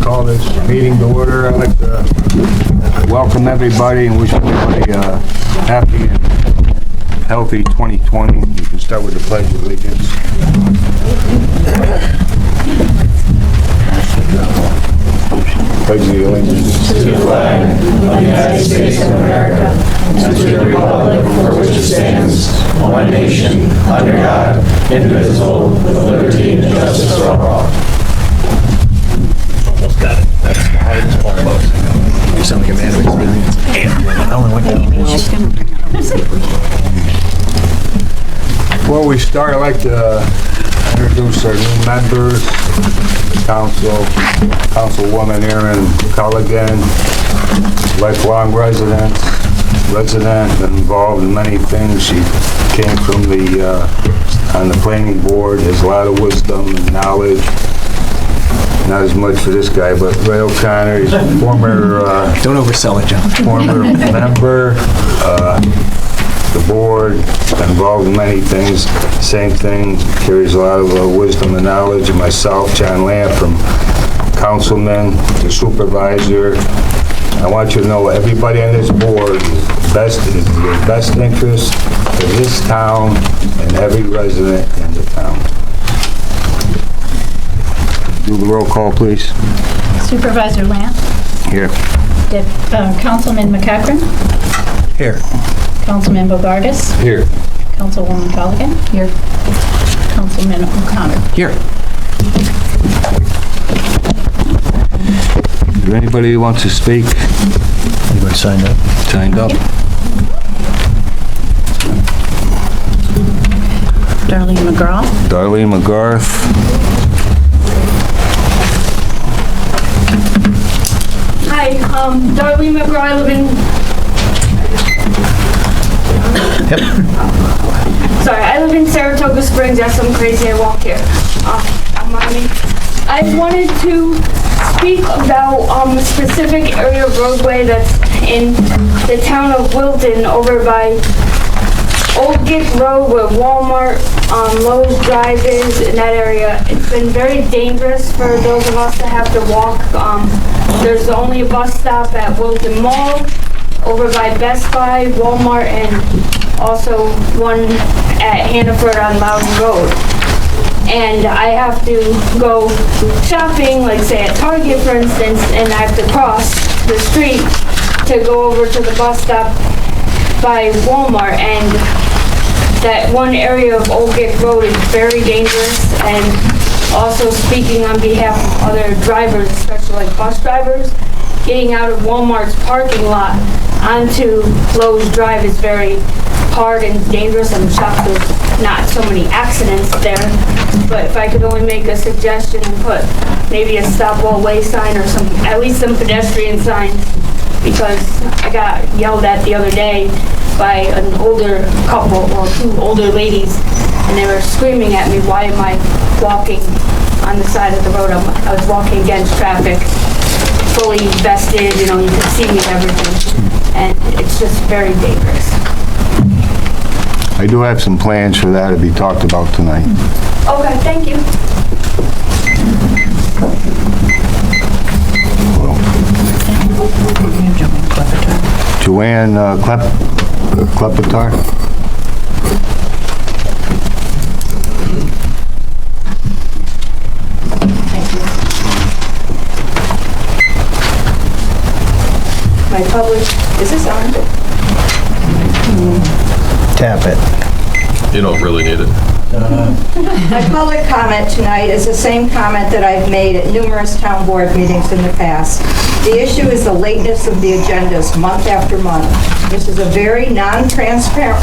Call this meeting to order. I'd like to welcome everybody and wish everybody a happy and healthy 2020. You can start with the Pledge of Allegiance. Pledge of Allegiance to the flag of the United States of America and to the republic for which it stands, one nation, under God, indivisible, with liberty and justice for all. Almost got it. That's the hardest almost. You sound like a man of experience. I only went down once. Before we start, I'd like to introduce our new members, Councilwoman Erin Culligan, lifelong resident involved in many things. She came from on the planning board, has a lot of wisdom and knowledge. Not as much for this guy, but Ray O'Connor, he's a former... Don't oversell it, John. Former member, the board, involved in many things. Same thing, carries a lot of wisdom and knowledge. And myself, John Lamp, from councilman to supervisor. I want you to know everybody on this board is the best interest of this town and every resident in the town. Do the roll call, please. Supervisor Lamp. Here. Councilman McEachran. Here. Councilman Bogartis. Here. Councilwoman Culligan. Here. Councilman O'Connor. Here. Is there anybody who wants to speak? Anybody signed up? Signed up? Darlene McGraw. Darlene McGarth. Hi, Darlene McGraw. I live in... Yep. Sorry, I live in Saratoga Springs. Yes, I'm crazy. I walk here. I'm mommy. I wanted to speak about a specific area of roadway that's in the town of Wilton, over by Old Gate Road, where Walmart, Lowe's Drive is, in that area. It's been very dangerous for those of us that have to walk. There's only a bus stop at Wilton Mall, over by Best Buy, Walmart, and also one at Hannaford on Loudon Road. And I have to go shopping, like say at Target, for instance, and I have to cross the street to go over to the bus stop by Walmart. And that one area of Old Gate Road is very dangerous. And also, speaking on behalf of other drivers, especially like bus drivers, getting out of Walmart's parking lot onto Lowe's Drive is very hard and dangerous. I'm shocked there's not so many accidents there. But if I could only make a suggestion and put maybe a stop all way sign or at least some pedestrian signs, because I got yelled at the other day by an older couple, or two older ladies, and they were screaming at me, why am I walking on the side of the road? I was walking against traffic, fully vested, you can see me and everything. And it's just very dangerous. I do have some plans for that to be talked about tonight. Okay, thank you. Joanne Klepetar. My public, is this on? Tap it. You don't really need it. My public comment tonight is the same comment that I've made at numerous town board meetings in the past. The issue is the lateness of the agendas month after month. This is a very non-transparent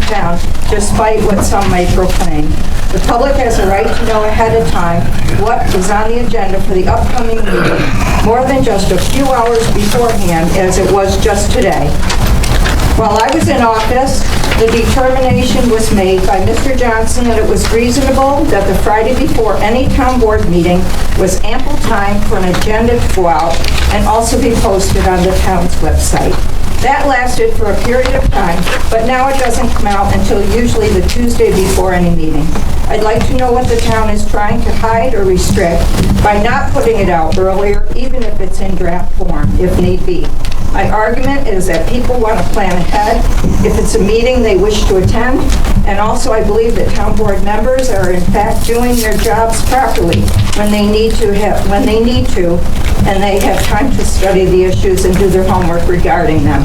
town, despite what some may proclaim. The public has a right to know ahead of time what is on the agenda for the upcoming meeting, more than just a few hours beforehand, as it was just today. While I was in office, the determination was made by Mr. Johnson that it was reasonable that the Friday before any town board meeting was ample time for an agenda to go out and also be posted on the town's website. That lasted for a period of time, but now it doesn't come out until usually the Tuesday before any meeting. I'd like to know what the town is trying to hide or restrict by not putting it out earlier, even if it's in draft form, if need be. My argument is that people want to plan ahead if it's a meeting they wish to attend, and also I believe that town board members are in fact doing their jobs properly when they need to, and they have time to study the issues and do their homework regarding them.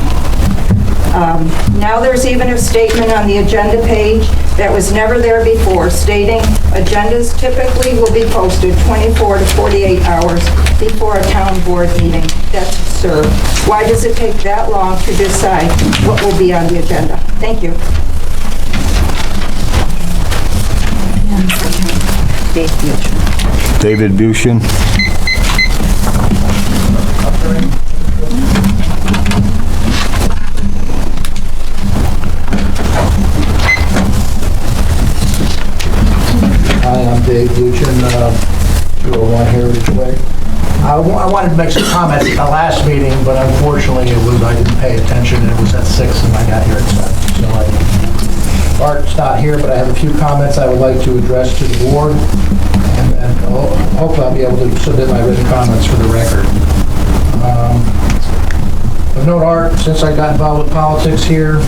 Now there's even a statement on the agenda page that was never there before, stating agendas typically will be posted 24 to 48 hours before a town board meeting. That's absurd. Why does it take that long to decide what will be on the agenda? Thank you. David Buchan. Hi, I'm Dave Luchin, 201 Heritage Way. I wanted to make some comments at the last meeting, but unfortunately I didn't pay attention, and it was at 6 and I got here at 7. So Art's not here, but I have a few comments I would like to address to the board, and hopefully I'll be able to submit my written comments for the record. I've known Art since I got involved with politics here.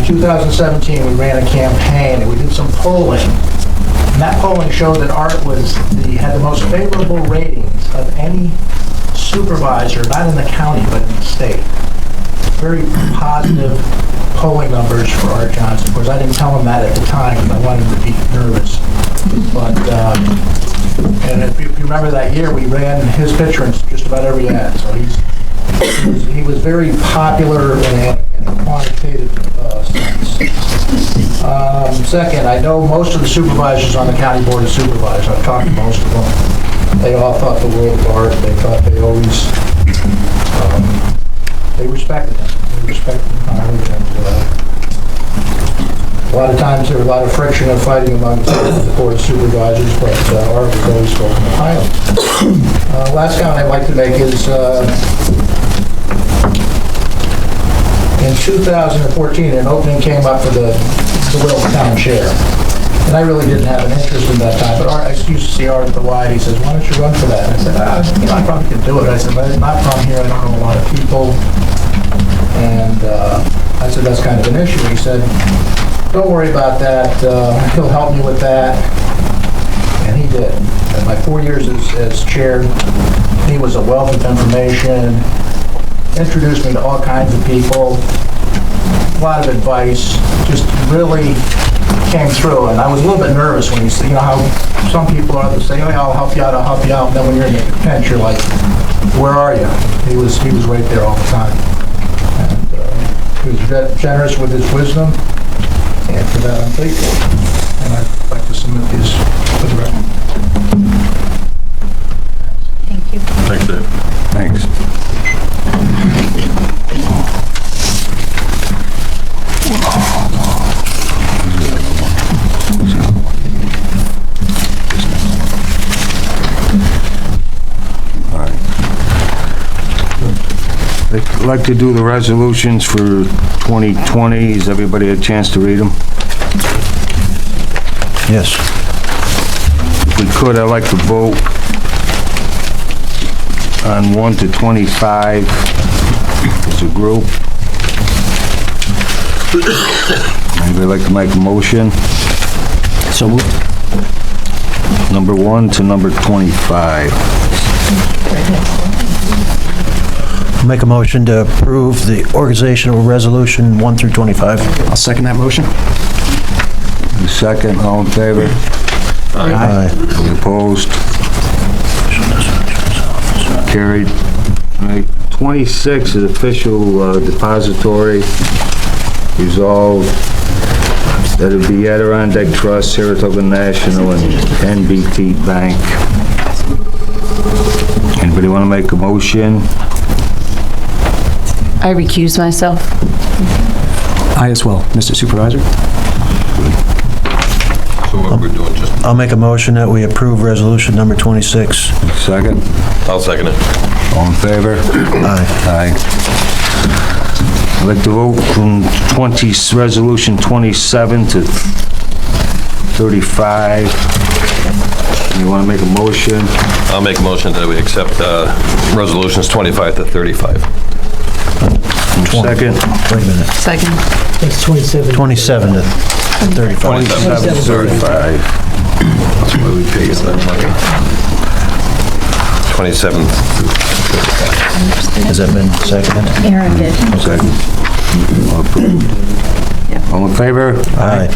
2017, we ran a campaign and we did some polling. And that polling showed that Art had the most favorable ratings of any supervisor, not in the county, but in the state. Very positive polling numbers for Art Johnson. Of course, I didn't tell him that at the time because I wanted him to be nervous. But, and if you remember that year, we ran his picture in just about every ad. So he was very popular in a quantitative sense. Second, I know most of the supervisors on the county board of supervisors. I've talked to most of them. They all thought the world of Art. They thought they always, they respected him. They respected him highly. And, a lot of times there was a lot of friction and fighting among the board of supervisors, but Art was always spoken highly. Last comment I'd like to make is in 2014, an opening came up for the Wilton town chair. And I really didn't have an interest in that time, but I used to see Art at the Y, and he says, why don't you run for that? And I said, I probably could do it. I said, but I'm not from here, I don't know a lot of people. And I said, that's kind of an issue. He said, don't worry about that, he'll help me with that. And he did. And my 4 years as chair, he was a wealth of information, introduced me to all kinds of people, a lot of advice, just really came through. And I was a little bit nervous when he said, you know how some people are, they say, oh, I'll help you out, and then when you're in the pinch, you're like, where are you? He was right there all the time. And he was generous with his wisdom, and for that I'm thankful. And I'd like to submit these for the record. Thank you. Thanks, Dave. Thanks. I'd like to do the resolutions for 2020. Has everybody had a chance to read them? Yes. If we could, I'd like to vote on 1 to 25 as a group. Anybody like to make a motion? So moved. Number 1 to number 25. Make a motion to approve the organizational resolution 1 through 25. I'll second that motion. Second, all in favor? Aye. Any opposed? Carried. All right, 26 is official depository. Resolved that it be Adirondack Trust, Saratoga National, and NBT Bank. Anybody want to make a motion? I recuse myself. I as well, Mr. Supervisor. So what we're doing, just, I'll make a motion that we approve resolution number 26. Second, I'll second it. all in favor? Aye. Aye. I'd like to vote from Resolution 27 to 35. You want to make a motion? I'll make a motion that we accept resolutions 25 to 35. Second? Wait a minute. Second. It's 27. 27 to 35. 27 to 35. That's why we pay that money. 27. Has that been seconded? Aaron did. Second. All approved. All in favor? Aye.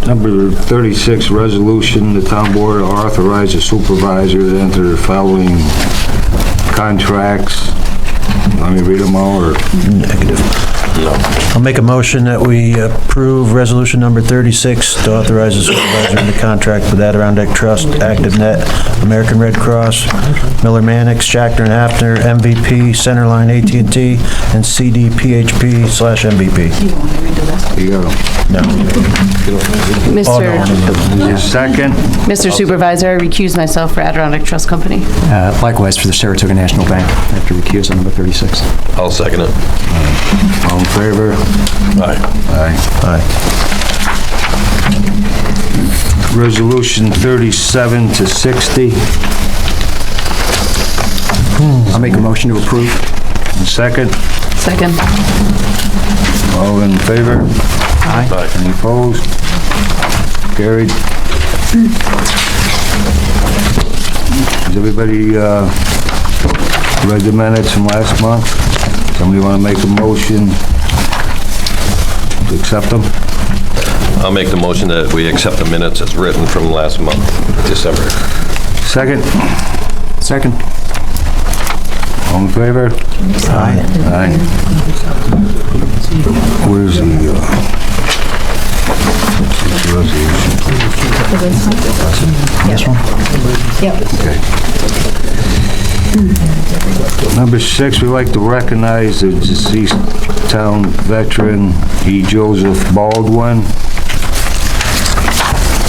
Number 36, resolution, the town board authorizes the supervisor to enter the following contracts. Let me read them all, or? Negative. I'll make a motion that we approve resolution number 36 to authorize the supervisor to contract with Adirondack Trust, ActiveNet, American Red Cross, Miller Mannix, Schachter and Hafner, MVP, Centerline AT&T, and CDPHP/MVP. You got them. No. Second? Mr. Supervisor, I recuse myself for Adirondack Trust Company. Likewise for the Saratoga National Bank, after recuse on number 36. I'll second it. All in favor? Aye. Aye. Resolution 37 to 60. I'll make a motion to approve. Second? Second. All in favor? Aye. Any opposed? Carried. Has everybody read the minutes from last month? Somebody want to make a motion to accept them? I'll make the motion that we accept the minutes as written from last month, December. Second? Second. All in favor? Aye. Aye. Where's the resolution? This one? Yep. Number 6, we'd like to recognize the deceased town veteran, E. Joseph Baldwin.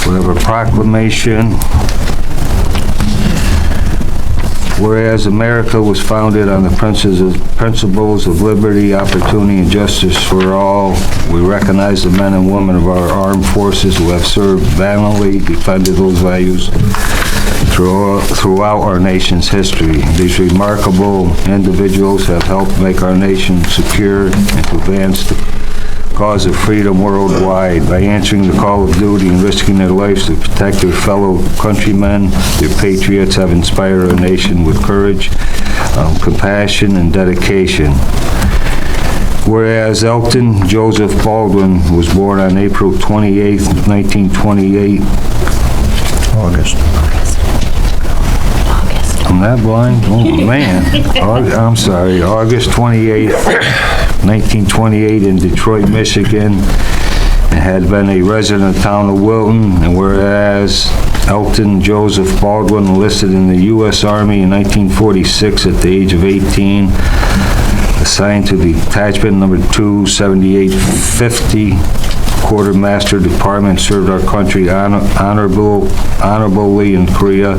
We have a proclamation. Whereas America was founded on the principles of liberty, opportunity, and justice for all, we recognize the men and women of our armed forces who have served valiantly, defended those values throughout our nation's history. These remarkable individuals have helped make our nation secure and to advance the cause of freedom worldwide. By answering the call of duty and risking their lives to protect their fellow countrymen, their patriots have inspired our nation with courage, compassion, and dedication. Whereas Elton Joseph Baldwin was born on April 28, 1928. August. I'm that blind? Oh, man. I'm sorry. August 28, 1928 in Detroit, Michigan, and had been a resident town of Wilton. And whereas Elton Joseph Baldwin enlisted in the U.S. Army in 1946 at the age of 18, assigned to the Detachment Number 2, 7850, Quartermaster Department, served our country honorably in Korea,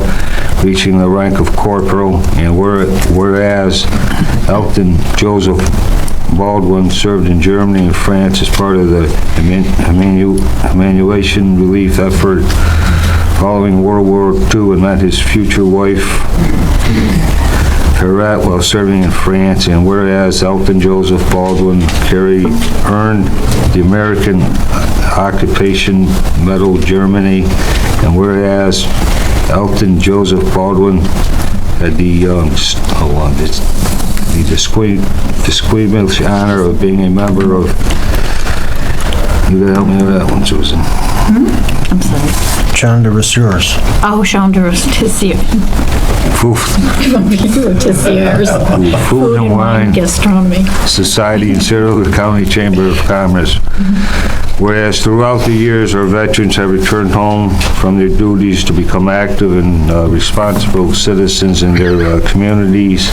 reaching the rank of corporal. And whereas Elton Joseph Baldwin served in Germany and France as part of the humiliation relief effort following World War II, and met his future wife, Perrette, while serving in France. And whereas Elton Joseph Baldwin earned the American Occupation Medal, Germany. And whereas Elton Joseph Baldwin had the distinguished honor of being a member of, you gotta help me with that one, Susan. I'm sorry. Chandra Resource. Oh, Chandra Tissier. Food Food and Wine Gastronomy. Society and Saratoga County Chamber of Commerce. Whereas throughout the years, our veterans have returned home from their duties to become active and responsible citizens in their communities,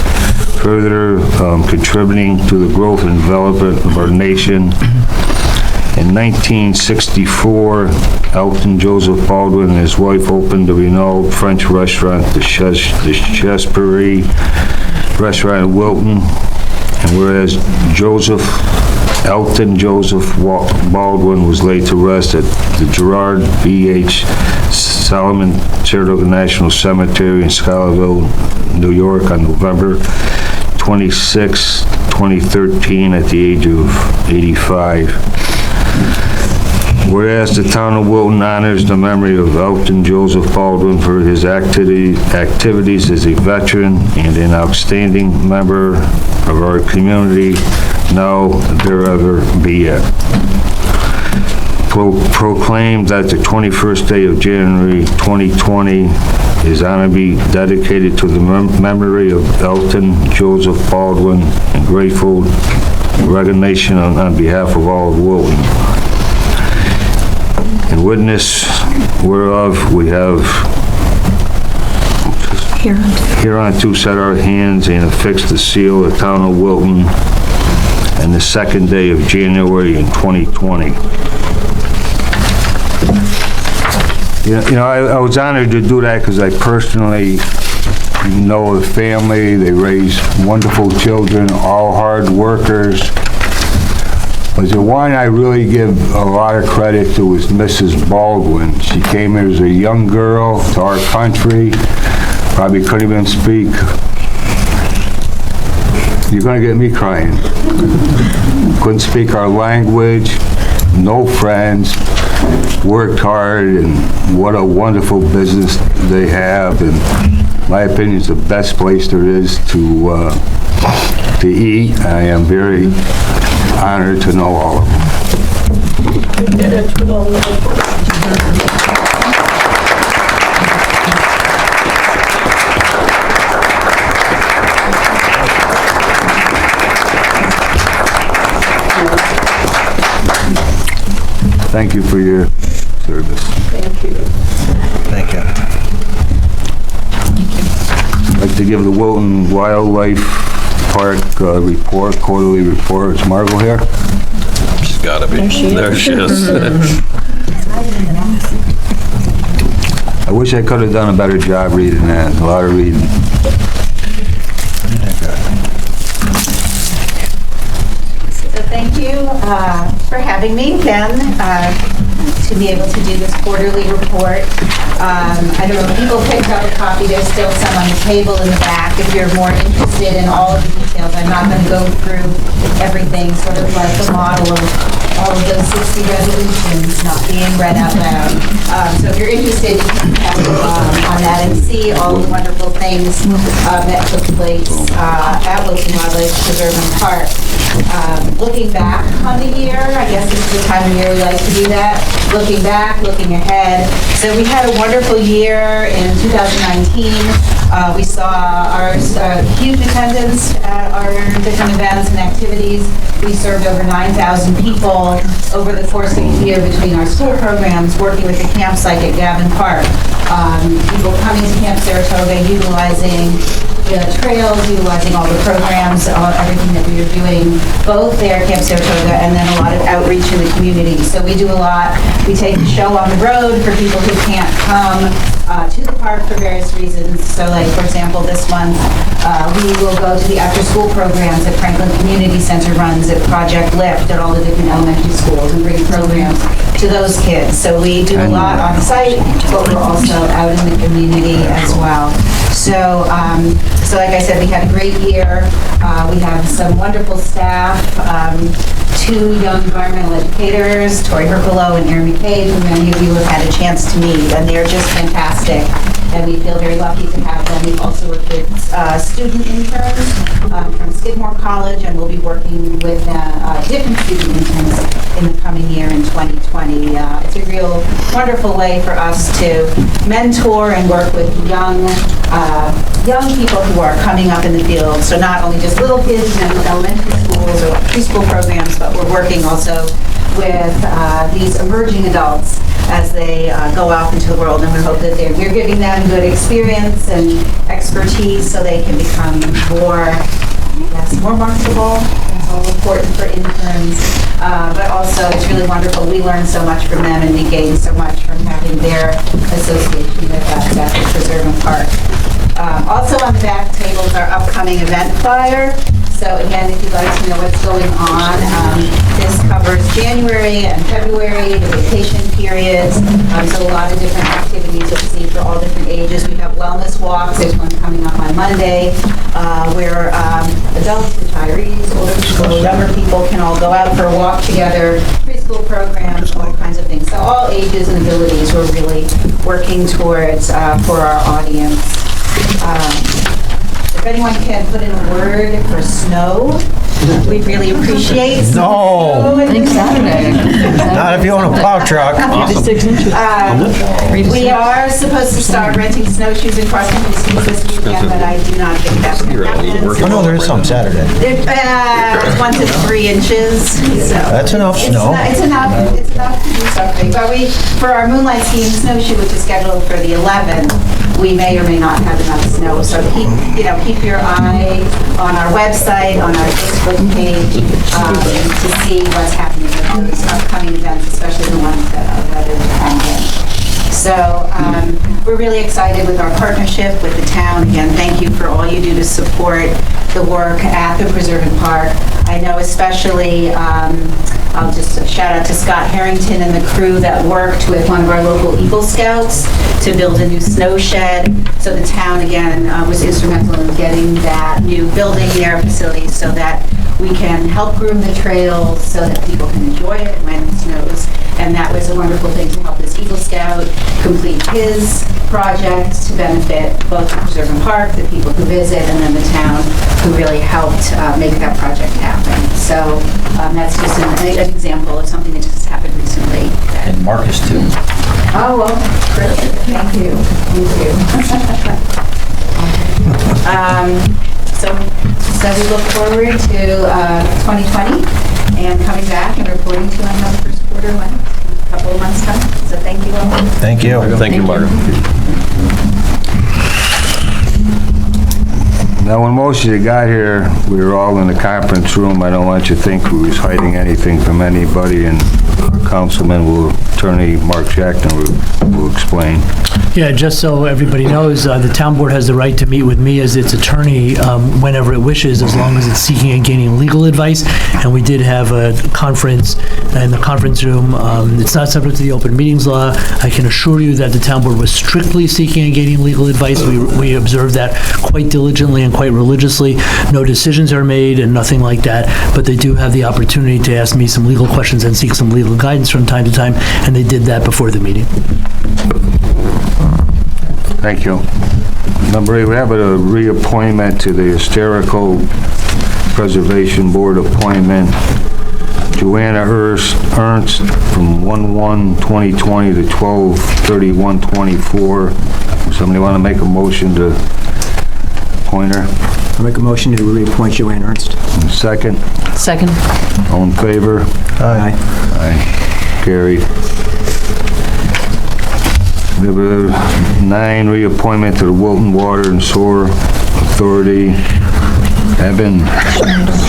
further contributing to the growth and development of our nation. In 1964, Elton Joseph Baldwin and his wife opened the renowned French restaurant, the Chesperie Restaurant in Wilton. And whereas Elton Joseph Baldwin was laid to rest at the Gerard B.H. Solomon Saratoga National Cemetery in Schuylerville, New York on November 26, 2013 at the age of 85. Whereas the town of Wilton honors the memory of Elton Joseph Baldwin for his activities as a veteran and an outstanding member of our community, now therever be it. Proclaimed that the 21st day of January 2020 is on to be dedicated to the memory of Elton Joseph Baldwin and grateful recognition on behalf of all of Wilton. In witness whereof we have hereunto set our hands and affixed the seal of the town of Wilton and the 2nd day of January in 2020. I was honored to do that because I personally know the family. They raise wonderful children, all hard workers. But the one I really give a lot of credit to is Mrs. Baldwin. She came here as a young girl to our country, probably couldn't even speak. You're gonna get me crying. Couldn't speak our language, no friends, worked hard, and what a wonderful business they have. And my opinion is the best place there is to eat. I am very honored to know all of them. Thank you for your service. Thank you. Thank you. I'd like to give the Wilton Wildlife Park report, quarterly report. Is Margot here? She's gotta be. There she is. I wish I could have done a better job reading that. A lot of reading. So thank you for having me again to be able to do this quarterly report. I don't know if people picked up a copy. There's still some on the table in the back if you're more interested in all of the details. I'm not going to go through everything, sort of like the model of all of those 60 resolutions not being read out loud. So if you're interested, you can have on that and see all the wonderful things that took place at Wilton Wildlife Preserve and Park. Looking back on the year, I guess this is the time of year we like to do that. Looking back, looking ahead. So we had a wonderful year in 2019. We saw our huge attendance at our different events and activities. We served over 9,000 people over the course of a year between our school programs, working with the campsite at Gavin Park. People coming to Camp Saratoga, utilizing the trails, utilizing all the programs, everything that we are doing, both there at Camp Saratoga and then a lot of outreach in the community. So we do a lot. We take the show on the road for people who can't come to the park for various reasons. So like, for example, this month, we will go to the after-school programs that Franklin Community Center runs at Project Lift at all the different elementary schools and bring programs to those kids. So we do a lot on site, but we're also out in the community as well. So, so like I said, we had a great year. We have some wonderful staff, 2 young environmental educators, Tori Herculo and Erin McCabe, who many of you have had a chance to meet, and they're just fantastic. And we feel very lucky to have them. We've also worked with student interns from Skidmore College, and we'll be working with different student interns in the coming year in 2020. It's a real wonderful way for us to mentor and work with young people who are coming up in the field. So not only just little kids in elementary schools or preschool programs, but we're working also with these emerging adults as they go off into the world, and we hope that we're giving them good experience and expertise so they can become more marketable. That's all important for interns, but also it's really wonderful. We learn so much from them, and we gain so much from having their association with us at the Preserve and Park. Also on the back table is our upcoming event flyer. So again, if you'd like to know what's going on, this covers January and February, the vacation periods. So a lot of different activities you'll see for all different ages. We have wellness walks. There's one coming up on Monday where adults, retirees, older people, younger people can all go out for a walk together, preschool programs, all kinds of things. So all ages and abilities we're really working towards for our audience. If anyone can put in a word for snow, we'd really appreciate some No. snow in Saturday. Not if you own a plow truck. We are supposed to start renting snowshoes and cross-country skis this weekend, but I do not think that's going to happen. Oh, no, there is some Saturday. 1 to 3 inches. So That's enough snow. It's enough to do something. But for our moonlight skiing snowshoe, which is scheduled for the 11th, we may or may not have enough snow. So keep your eye on our website, on our Facebook page, to see what's happening with those upcoming events, especially the ones that are weather dependent. So we're really excited with our partnership with the town. Again, thank you for all you do to support the work at the Preserve and Park. I know especially, I'll just shout out to Scott Harrington and the crew that worked with one of our local Eagle Scouts to build a new snow shed. So the town, again, was instrumental in getting that new building there, facility, so that we can help groom the trails so that people can enjoy it when it snows. And that was a wonderful thing to help this Eagle Scout complete his project to benefit both the Preserve and Park, the people who visit, and then the town who really helped make that project happen. So that's just an example of something that just happened recently. And Marcus too. Oh, well, great. Thank you. So we look forward to 2020 and coming back and reporting to you on how the first quarter went, a couple of months' time. So thank you all. Thank you. Thank you, Margaret. Now, when most of you got here, we were all in the conference room. I don't want you to think we was hiding anything from anybody, and our councilman, Attorney Mark Jackson will explain. Yeah, just so everybody knows, the town board has the right to meet with me as its attorney whenever it wishes, as long as it's seeking and gaining legal advice. And we did have a conference in the conference room. It's not subject to the open meetings law. I can assure you that the town board was strictly seeking and gaining legal advice. We observed that quite diligently and quite religiously. No decisions are made and nothing like that, but they do have the opportunity to ask me some legal questions and seek some legal guidance from time to time, and they did that before the meeting. Thank you. Number 8, we have a reappointment to the Historical Preservation Board appointment. Joanna Ernst from 1/1/2020 to 12/31/24. Somebody want to make a motion to appoint her? I'll make a motion to reappoint Joanne Ernst. Second? Second. All in favor? Aye. Aye. Carried. Number 9, reappointment to the Wilton Water and Sewer Authority. Evan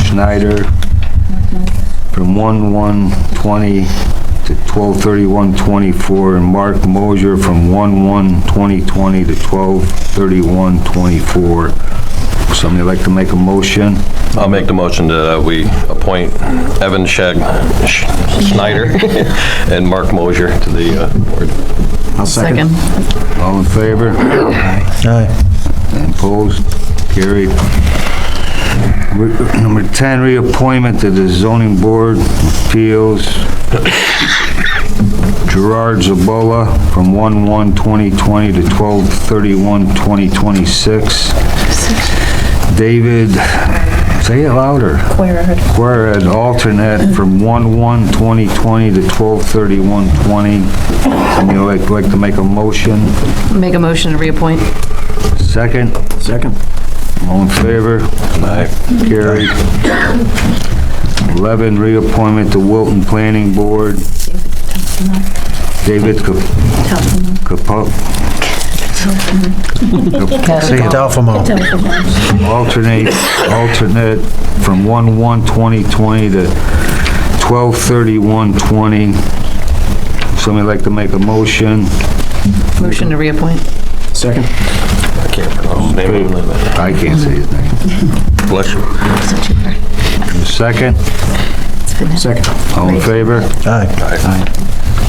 Schneider from 1/1/20 to 12/31/24, and Mark Mosier from 1/1/2020 to 12/31/24. Somebody like to make a motion? I'll make the motion that we appoint Evan Schneider and Mark Mosier to the board. I'll second. All in favor? Aye. And opposed? Carried. Number 10, reappointment to the Zoning Board of Appeals. Gerard Zabola from 1/1/2020 to 12/31/2026. David, say it louder. Querad, alternate from 1/1/2020 to 12/31/20. Somebody like to make a motion? Make a motion to reappoint. Second? Second. All in favor? Aye. Carried. 11, reappointment to Wilton Planning Board. David See you, Dalphamo. Alternate from 1/1/2020 to 12/31/20. Somebody like to make a motion? Motion to reappoint. Second? I can't pronounce his name. I can't say his name. Bless you. Second? Second. All in favor? Aye.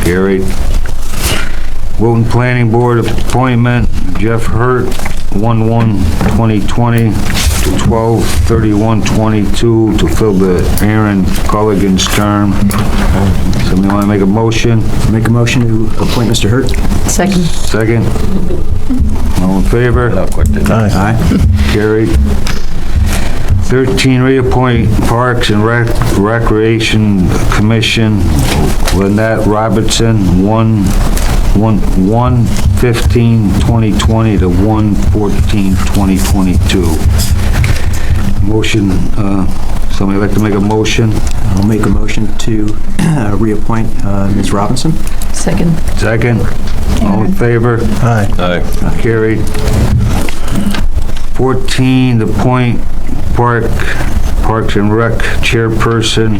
Carried. Wilton Planning Board appointment, Jeff Hurt, 1/1/2020 to 12/31/22 to fill the Aaron Culligan's term. Somebody want to make a motion? Make a motion to appoint Mr. Hurt? Second. Second? All in favor? Aye. Carried. 13, reappoint Parks and Recreation Commission, Lynette Robertson, 1/15/2020 to 1/14/2022. Motion, somebody like to make a motion? I'll make a motion to reappoint Ms. Robinson. Second. Second? All in favor? Aye. Aye. Carried. 14, the appoint Parks and Rec Chairperson,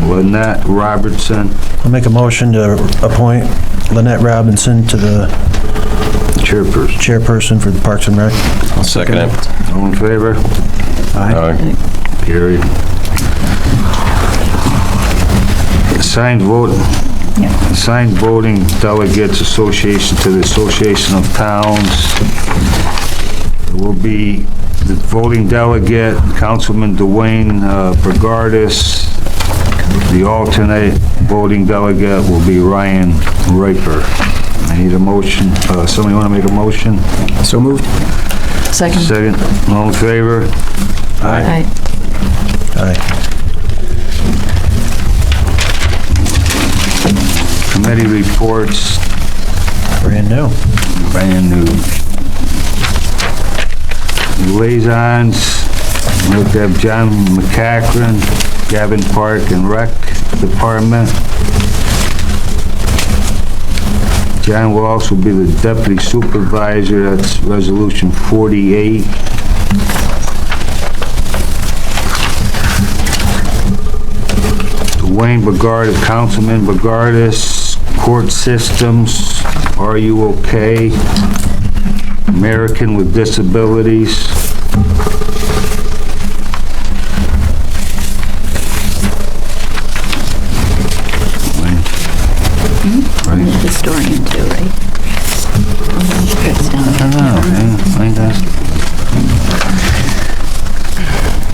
Lynette Robertson. I'll make a motion to appoint Lynette Robinson to the chairperson for the Parks and Rec. I'll second it. All in favor? Aye. Carried. Assigned voting delegates association to the Association of Towns. It will be the voting delegate, Councilman Dwayne Bergardis. The alternate voting delegate will be Ryan Riper. I need a motion. Somebody want to make a motion? So moved. Second. Second. All in favor? Aye. Aye. Committee reports, Brand new. brand new. Liaisons, we have to have John McCachran, Gavin Park and Rec Department. John will also be the deputy supervisor, that's resolution 48. Dwayne Bogardis, Councilman Bogardis, Court Systems, Are You Okay? American with Disabilities. Historian too, right?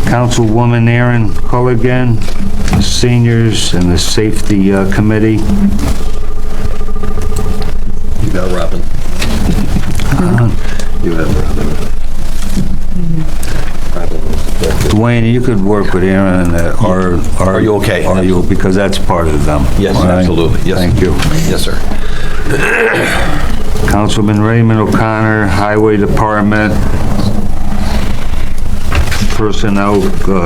Councilwoman Erin Culligan, the seniors and the safety committee. You got Robin. You have Robin. Dwayne, you could work with Erin and Are You Okay? Are you, because that's part of them. Yes, All right? absolutely. Yes. Thank you. Yes, sir. Councilman Raymond O'Connor, Highway Department, Personnel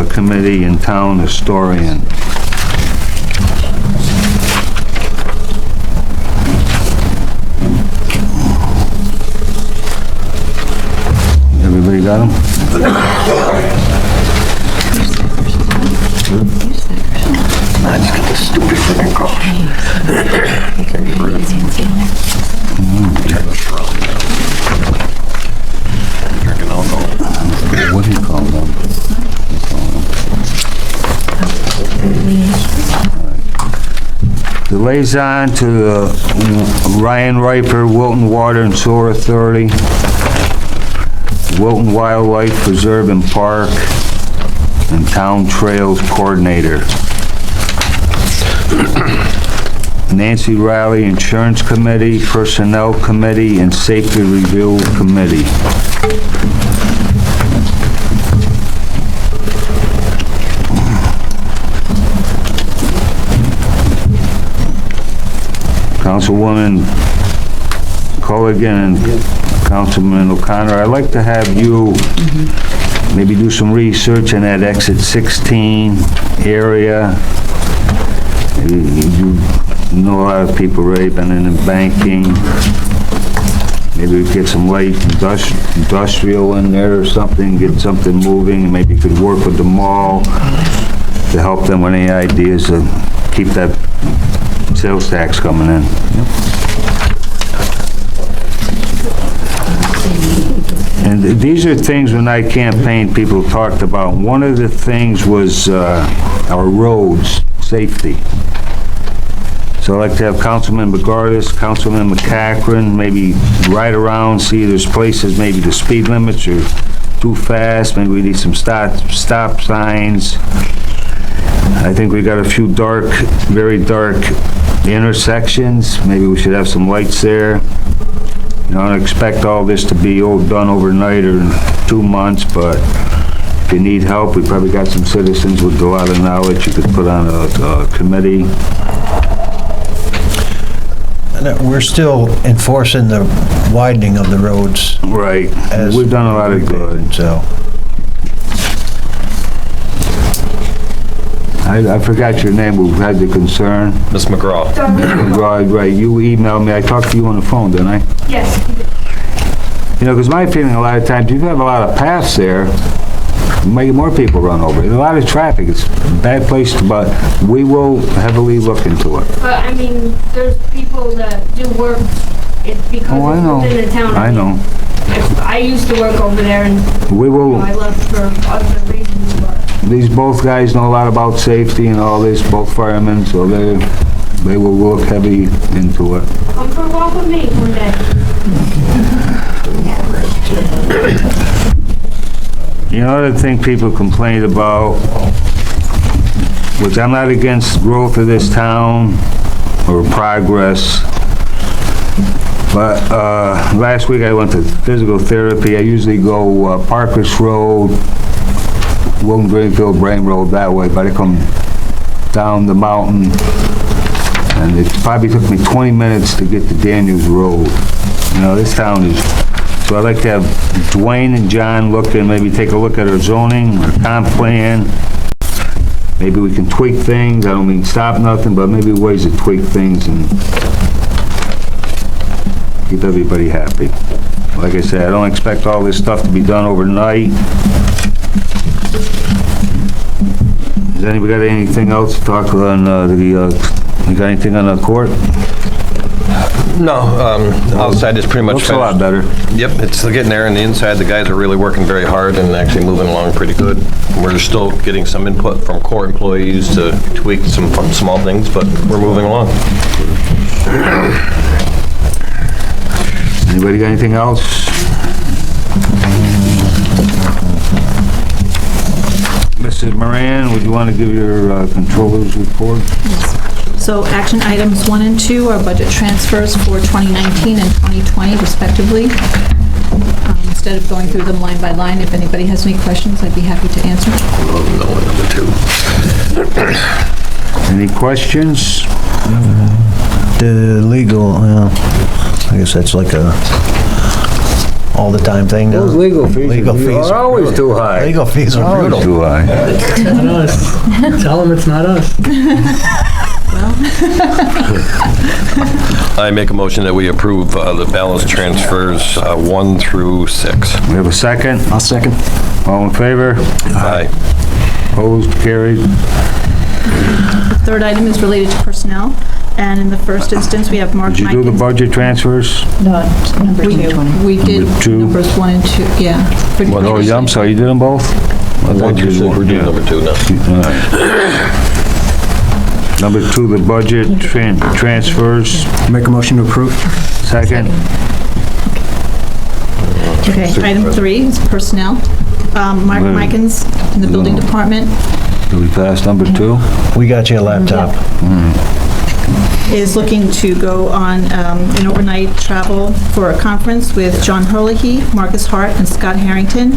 Committee, and Town Historian. Everybody got them? I just got this stupid freaking cross. Can't get rid of it. Drinking alcohol. What do you call them? The liaison to Ryan Riper, Wilton Water and Sewer Authority, Wilton Wildlife Preserve and Park, and Town Trails Coordinator. Nancy Riley, Insurance Committee, Personnel Committee, and Safety Review Committee. Councilwoman Culligan and Councilman O'Connor, I'd like to have you maybe do some research in that exit 16 area. You know a lot of people, right, been in the banking. Maybe we get some light industrial in there or something, get something moving, maybe you could work with the mall to help them with any ideas to keep that sales tax coming in. And these are things when I campaigned, people talked about. One of the things was our roads, safety. So I'd like to have Councilman McGardis, Councilman McCachran, maybe ride around, see there's places, maybe the speed limits are too fast, maybe we need some stop signs. I think we got a few dark, very dark intersections, maybe we should have some lights there. You know, I don't expect all this to be done overnight or in 2 months, but if you need help, we probably got some citizens with a lot of knowledge you could put on a committee. We're still enforcing the widening of the roads. Right. We've done a lot of good. So. I forgot your name, who had the concern. Ms. McGraw. McGraw, right, you emailed me, I talked to you on the phone, didn't I? Yes. You know, because my feeling a lot of times, you have a lot of paths there, you might get more people run over. There's a lot of traffic, it's a bad place, but we will heavily look into it. But I mean, there's people that do work, it's because Oh, I know. it's within the town. I know. I used to work over there and We will, I left for other reasons, but these both guys know a lot about safety and all this, both firemen, so they will look heavy into it. come for a walk with me one day. You know, the thing people complained about, which I'm not against growth of this town or progress, but last week I went to physical therapy. I usually go Parkers Road, Wilton Greenfield, Brain Road that way, but I come down the mountain, and it probably took me 20 minutes to get to Daniels Road. You know, this town is, so I'd like to have Dwayne and John look and maybe take a look at our zoning, our comp plan. Maybe we can tweak things. I don't mean stop nothing, but maybe ways to tweak things and keep everybody happy. Like I said, I don't expect all this stuff to be done overnight. Has anybody got anything else to talk on you got anything on the court? No, outside is pretty much Looks finished. a lot better. Yep, it's getting there, and the inside, the guys are really working very hard and actually moving along pretty good. We're still getting some input from court employees to tweak some small things, but we're moving along. Anybody got anything else? Mrs. Moran, would you want to give your controller's report? So action items 1 and 2 are budget transfers for 2019 and 2020 respectively. Instead of going through them line by line, if anybody has any questions, I'd be happy to answer. Number 2. Any questions? The legal, I guess that's like a all-the-time thing now. Those legal fees Legal fees are always too high. Legal fees are Always brutal. too high. Not us. Tell them it's not us. I make a motion that we approve the balance transfers 1 through 6. We have a second? I'll second. All in favor? Aye. Opposed? Carried? The third item is related to personnel, and in the first instance, we have Mark Did you do the Mikens. budget transfers? No, number 2. We did Number 2. numbers 1 and 2, yeah. For Well, oh, yeah, I'm sorry, you did them both? I thought you did one. We're doing number 2 now. All right. Number 2, the budget transfers. Make a motion to approve. Second? Okay, item 3 is personnel. Mark Mikens in the building department Did we pass number 2? We got you a laptop. is looking to go on an overnight travel for a conference with John Herlihy, Marcus Hart, and Scott Harrington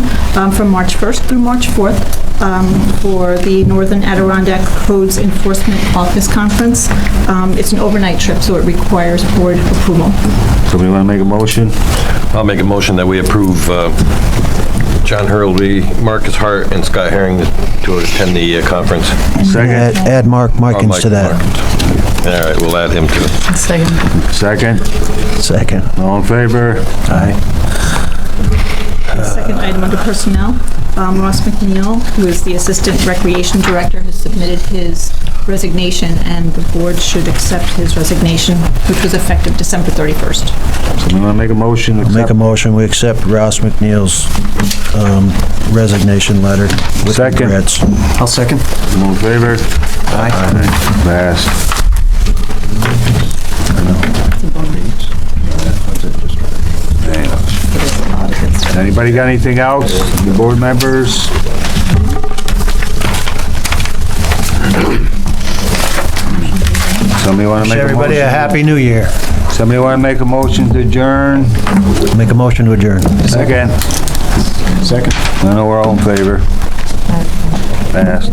from March 1st through March 4th for the Northern Adirondack Codes Enforcement Office Conference. It's an overnight trip, so it requires board approval. Somebody want to make a motion? I'll make a motion that we approve John Hurley, Marcus Hart, and Scott Herring to attend the conference. Second? Add Mark Markins to that. All right, we'll add him to it. Second. Second? Second. All in favor? Aye. Second item under personnel, Ross McNeil, who is the Assistant Recreation Director, has submitted his resignation, and the board should accept his resignation, which was effective December 31st. So you want to make a motion to Make a accept? motion, we accept Ross McNeil's resignation letter with Second. regrets. I'll second. All in favor? Aye. Passed. Anybody got anything else? The board members? Somebody want to Wish make a motion? everybody a happy new year. Somebody want to make a motion to adjourn? Make a motion to adjourn. Second? Second. I know we're all in favor. Passed.